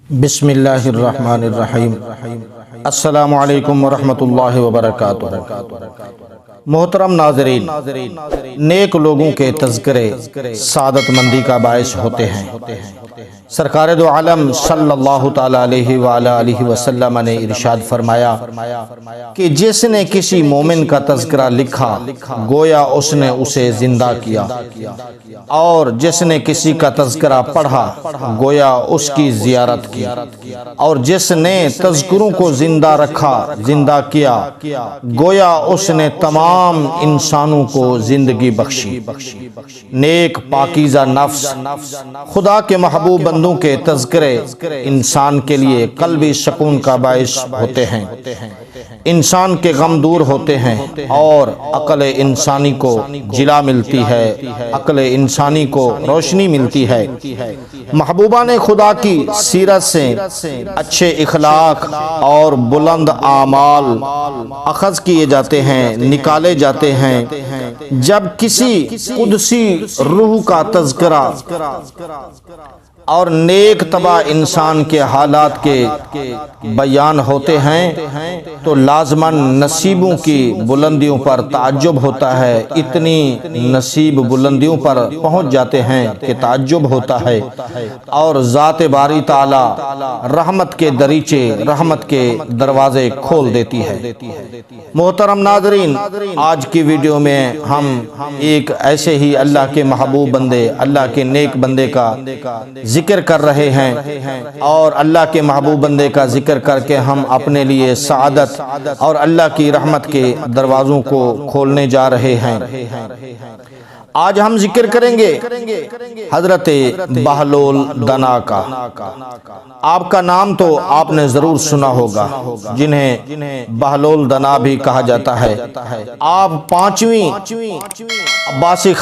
بسم اللہ الرحمن الرحیم۔ السلام علیکم ورحمۃ اللہ وبرکاتہ۔ محترم ناظرین، نیک لوگوں کے تذکرے سعادت مندی کا باعث ہوتے ہیں۔ سرکار دو عالم صلی اللہ تعالی علیہ وآلہ وسلم نے ارشاد فرمایا کہ جس نے کسی مومن کا تذکرہ لکھا گویا اس نے اسے زندہ کیا، اور جس نے کسی کا تذکرہ پڑھا گویا اس کی زیارت کی، اور جس نے تذکروں کو زندہ رکھا، زندہ کیا، گویا اس نے تمام انسانوں کو زندگی بخشی۔ نیک پاکیزہ نفس، خدا کے محبوب بندوں کے تذکرے انسان کے لیے قلبی سکون کا باعث ہوتے ہیں، انسان کے غم دور ہوتے ہیں، اور عقل انسانی کو جلا ملتی ہے، عقل انسانی کو روشنی ملتی ہے۔ محبوبان خدا کی سیرت سے اچھے اخلاق اور بلند اعمال اخذ کیے جاتے ہیں، نکالے جاتے ہیں۔ جب کسی قدسی روح کا تذکرہ اور نیک طبع انسان کے حالات کے بیان ہوتے ہیں تو لازماً نصیبوں کی بلندیوں پر تعجب ہوتا ہے۔ اتنی نصیب بلندیوں پر پہنچ جاتے ہیں کہ تعجب ہوتا ہے، اور ذات باری تعالی رحمت کے دریچے، رحمت کے دروازے کھول دیتی ہے۔ محترم ناظرین، آج کی ویڈیو میں ہم ایک ایسے ہی اللہ کے محبوب بندے، اللہ کے نیک بندے کا ذکر کر رہے ہیں، اور اللہ کے محبوب بندے کا ذکر کر کے ہم اپنے لیے سعادت اور اللہ کی رحمت کے دروازوں کو کھولنے جا رہے ہیں۔ آج ہم ذکر کریں گے حضرت بہلول دنا کا۔ آپ کا نام تو آپ نے ضرور سنا ہوگا، جنہیں بہلول دنا بھی کہا جاتا ہے۔ آپ پانچویں عباسی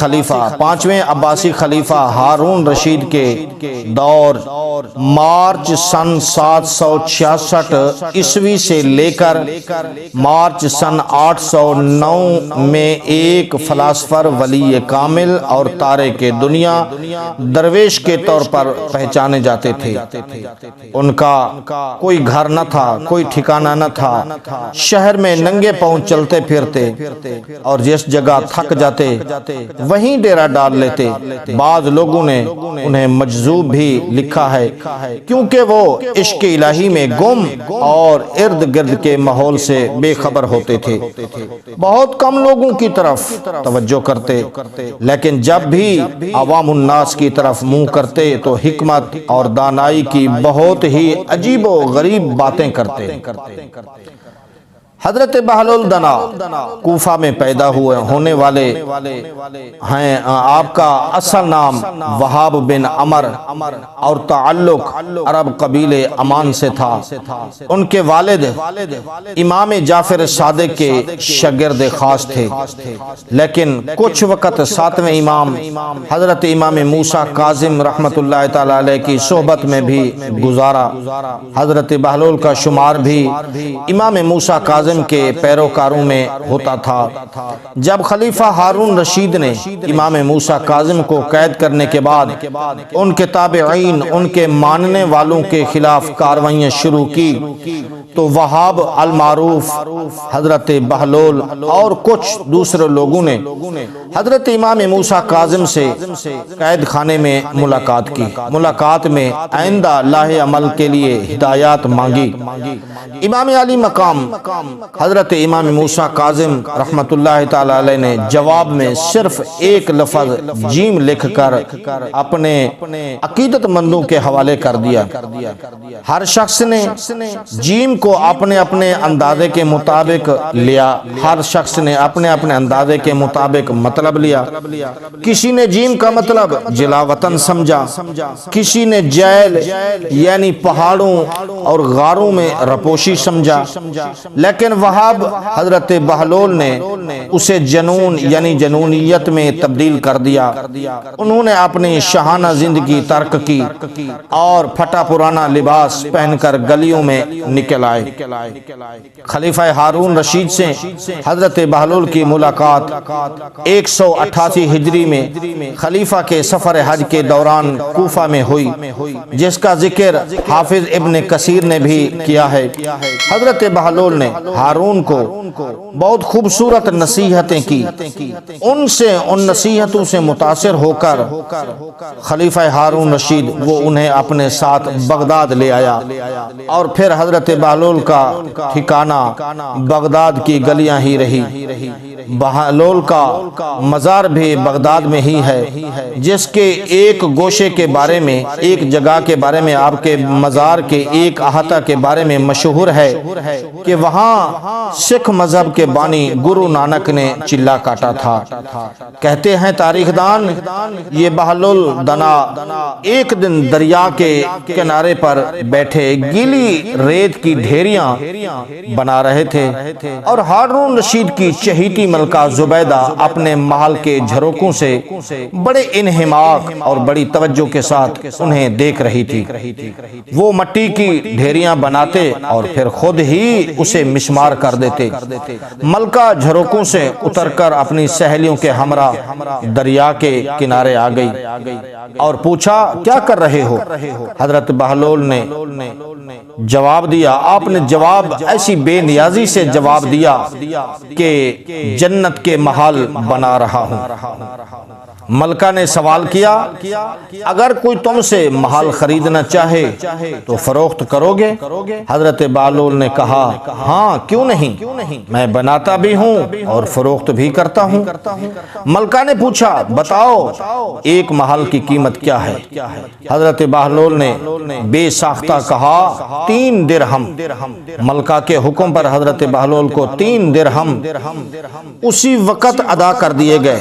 خلیفہ ہارون رشید کے دور مارچ سن 766 عیسوی سے لے کر مارچ سن 809 میں ایک فلاسفر، ولی کامل اور تارے کے دنیا درویش کے طور پر پہچانے جاتے تھے۔ ان کا کوئی گھر نہ تھا، کوئی ٹھکانہ نہ تھا، شہر میں ننگے پاؤں چلتے پھرتے، اور جس جگہ تھک جاتے وہیں ڈیرا ڈال لیتے۔ بعض لوگوں نے انہیں مجذوب بھی لکھا ہے، کیونکہ وہ عشق الہی میں گم اور ارد گرد کے ماحول سے بے خبر ہوتے تھے۔ بہت کم لوگوں کی طرف توجہ کرتے، لیکن جب بھی عوام الناس کی طرف منہ کرتے تو حکمت اور دانائی کی بہت ہی عجیب و غریب باتیں کرتے۔ حضرت بہلول دنا کوفہ میں پیدا ہونے والے ہیں۔ آپ کا اصل نام وہاب بن عمر اور تعلق عرب قبیلے امان سے تھا۔ ان کے والد امام جعفر صادق کے شاگرد خاص تھے، لیکن کچھ وقت ساتویں امام حضرت امام موسیٰ کاظم رحمت اللہ تعالی علیہ کی صحبت میں بھی گزارا۔ حضرت بہلول کا شمار بھی امام موسیٰ کاظم کے پیروکاروں میں ہوتا تھا۔ جب خلیفہ ہارون رشید نے امام موسیٰ کاظم کو قید کرنے کے بعد ان کے تابعین، ان کے ماننے والوں کے خلاف کارروائیاں شروع کی تو وہاب المعروف، حضرت بہلول اور کچھ دوسرے لوگوں نے حضرت امام موسیٰ کاظم سے قید خانے میں ملاقات کی۔ ملاقات میں آئندہ لاہ عمل کے لیے ہدایات مانگی۔ امام علی مقام حضرت امام موسیٰ کاظم رحمت اللہ تعالی علیہ نے جواب میں صرف ایک لفظ جیم لکھ کر اپنے عقیدت مندوں کے حوالے کر دیا۔ ہر شخص نے جیم کو اپنے اندازے کے مطابق لیا، ہر شخص نے اپنے اندازے کے مطابق مطلب لیا۔ کسی نے جیم کا مطلب جلا وطن سمجھا، کسی نے جیل یعنی پہاڑوں اور غاروں میں رپوشی سمجھا، لیکن لیکن وہاب حضرت بہلول نے اسے جنون یعنی جنونیت میں تبدیل کر دیا۔ انہوں نے اپنی شاہانہ زندگی ترک کی اور پھٹا پرانا لباس پہن کر گلیوں میں نکل آئے۔ خلیفہ ہارون رشید سے حضرت بہلول کی ملاقات 188 ہجری میں خلیفہ کے سفر حج کے دوران کوفہ میں ہوئی، جس کا ذکر حافظ ابن کثیر نے بھی کیا ہے۔ حضرت بہلول نے ہارون کو بہت خوبصورت نصیحتیں کی، ان نصیحتوں سے متاثر ہو کر خلیفہ ہارون رشید وہ انہیں اپنے ساتھ بغداد لے آیا، اور پھر حضرت بہلول کا ٹھکانہ بغداد کی گلیاں ہی رہی۔ بہلول کا مزار بھی بغداد میں ہی ہے، جس کے ایک گوشے کے بارے میں، ایک جگہ کے بارے میں، آپ کے مزار کے ایک احاطہ کے بارے میں مشہور ہے کہ وہاں سکھ مذہب کے بانی گرو نانک نے چلا کاٹا تھا۔ کہتے ہیں تاریخ دان، یہ بہلول دنا ایک دن دریا کے کنارے پر بیٹھے گیلی ریت کی ڈھیریاں بنا رہے تھے، اور ہارون رشید کی چہیتی ملکہ زبیدہ اپنے محل کے جھروکوں سے بڑے انہماک اور بڑی توجہ کے ساتھ انہیں دیکھ رہی تھی۔ وہ مٹی کی ڈھیریاں بناتے اور پھر خود ہی اسے مسمار کر دیتے۔ ملکہ جھروکوں سے اتر کر اپنی سہیلیوں کے ہمراہ دریا کے کنارے آ گئی اور پوچھا، کیا کر رہے ہو؟ حضرت بہلول نے جواب دیا، آپ نے جواب ایسی بے نیازی سے جواب دیا کہ جنت کے محل بنا رہا ہوں۔ ملکہ نے سوال کیا، اگر کوئی تم سے محل خریدنا چاہے تو فروخت کرو گے؟ حضرت بہلول نے کہا، ہاں کیوں نہیں، میں بناتا بھی ہوں اور فروخت بھی کرتا ہوں۔ ملکہ نے پوچھا، بتاؤ ایک محل کی قیمت کیا ہے؟ حضرت بہلول نے بے ساختہ کہا، 3 درہم۔ ملکہ کے حکم پر حضرت بہلول کو 3 درہم اسی وقت ادا کر دیے گئے،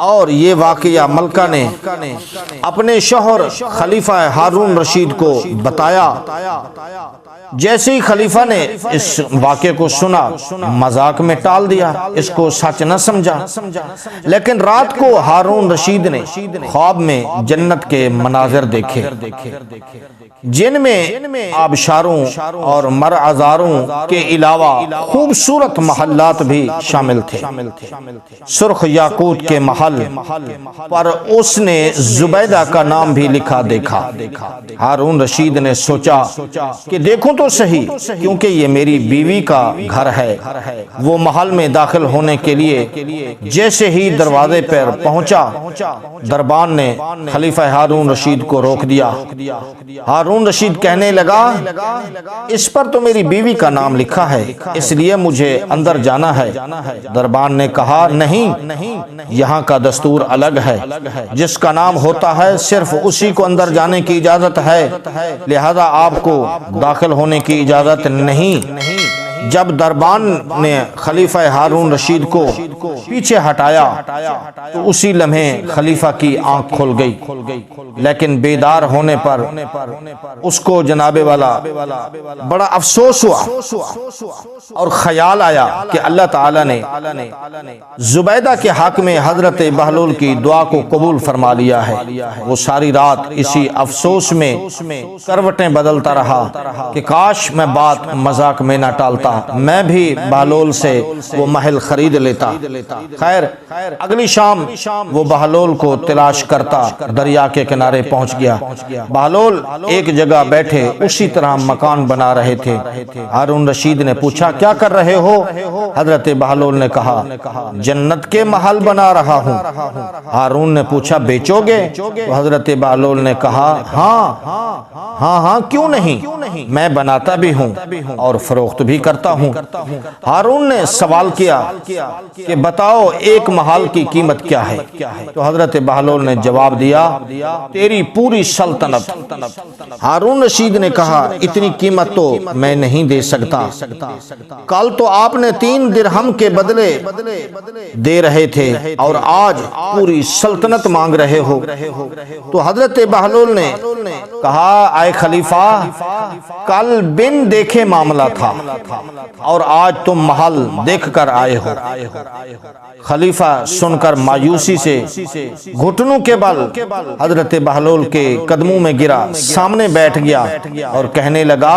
اور یہ واقعہ ملکہ نے اپنے شوہر خلیفہ ہارون رشید کو بتایا۔ جیسے ہی خلیفہ نے اس واقعے کو سنا، مذاق میں ٹال دیا، اس کو سچ نہ سمجھا، لیکن رات کو ہارون رشید نے خواب میں جنت کے مناظر دیکھے، جن میں آبشاروں اور مرعزاروں کے علاوہ خوبصورت محلات بھی شامل تھے۔ سرخ یاقوت کے محل پر اس نے زبیدہ کا نام بھی لکھا دیکھا۔ ہارون رشید نے سوچا کہ دیکھوں تو صحیح، کیونکہ یہ میری بیوی کا گھر ہے۔ وہ محل میں داخل ہونے کے لیے جیسے ہی دروازے پر پہنچا، دربان نے خلیفہ ہارون رشید کو روک دیا۔ ہارون رشید کہنے لگا، اس پر تو میری بیوی کا نام لکھا ہے، اس لیے مجھے اندر جانا ہے۔ دربان نے کہا، نہیں، یہاں کا دستور الگ ہے، جس کا نام ہوتا ہے صرف اسی کو اندر جانے کی اجازت ہے، لہذا آپ کو داخل ہونے کی اجازت نہیں۔ جب دربان نے خلیفہ ہارون رشید کو پیچھے ہٹایا تو اسی لمحے خلیفہ کی آنکھ کھل گئی، لیکن بیدار ہونے پر اس کو جناب والا بڑا افسوس ہوا اور خیال آیا کہ اللہ تعالیٰ نے زبیدہ کے حق میں حضرت بہلول کی دعا کو قبول فرما لیا ہے۔ وہ ساری رات اسی افسوس میں کروٹیں بدلتا رہا کہ کاش میں بات مذاق میں نہ ٹالتا، میں بھی بہلول سے وہ محل خرید لیتا۔ خیر، اگلی شام وہ بہلول کو تلاش کرتا دریا کے کنارے پہنچ گیا۔ بہلول ایک جگہ بیٹھے اسی طرح مکان بنا رہے تھے۔ ہارون رشید نے پوچھا، کیا کر رہے ہو؟ حضرت بہلول نے کہا، جنت کے محل بنا رہا ہوں۔ ہارون نے پوچھا، بیچو گے؟ تو حضرت بہلول نے کہا، ہاں کیوں نہیں، میں بناتا بھی ہوں اور فروخت بھی کرتا ہوں۔ ہارون نے سوال کیا کہ بتاؤ ایک محل کی قیمت کیا ہے؟ تو حضرت بہلول نے جواب دیا، تیری پوری سلطنت۔ ہارون رشید نے کہا، اتنی قیمت تو میں نہیں دے سکتا، کل تو آپ نے 3 درہم کے بدلے دے رہے تھے اور آج پوری سلطنت مانگ رہے ہو۔ تو حضرت بہلول نے کہا، اے خلیفہ، کل بن دیکھے معاملہ تھا، اور آج تم محل دیکھ کر آئے ہو۔ خلیفہ سن کر مایوسی سے گھٹنوں کے بل حضرت بہلول کے قدموں میں گرا، سامنے بیٹھ گیا اور کہنے لگا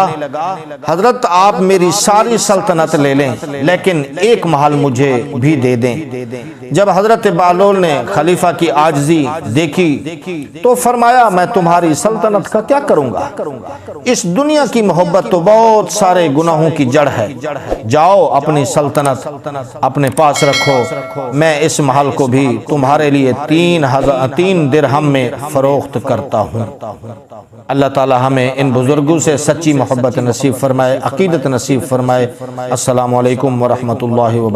حضرت آپ میری ساری سلطنت لے لیں لیکن ایک محل مجھے بھی دے دیں۔ جب حضرت بہلول نے خلیفہ کی عاجزی دیکھی تو فرمایا میں تمہاری سلطنت کا کیا کروں گا؟ اس دنیا کی محبت تو بہت سارے گناہوں کی جڑ ہے، جاؤ اپنی سلطنت اپنے پاس رکھو، میں اس محل کو بھی تمہارے لیے 3 درہم میں فروخت کرتا ہوں۔ اللہ تعالی ہمیں ان بزرگوں سے سچی محبت نصیب فرمائے، عقیدت نصیب فرمائے۔ السلام علیکم ورحمۃ اللہ وبرکاتہ۔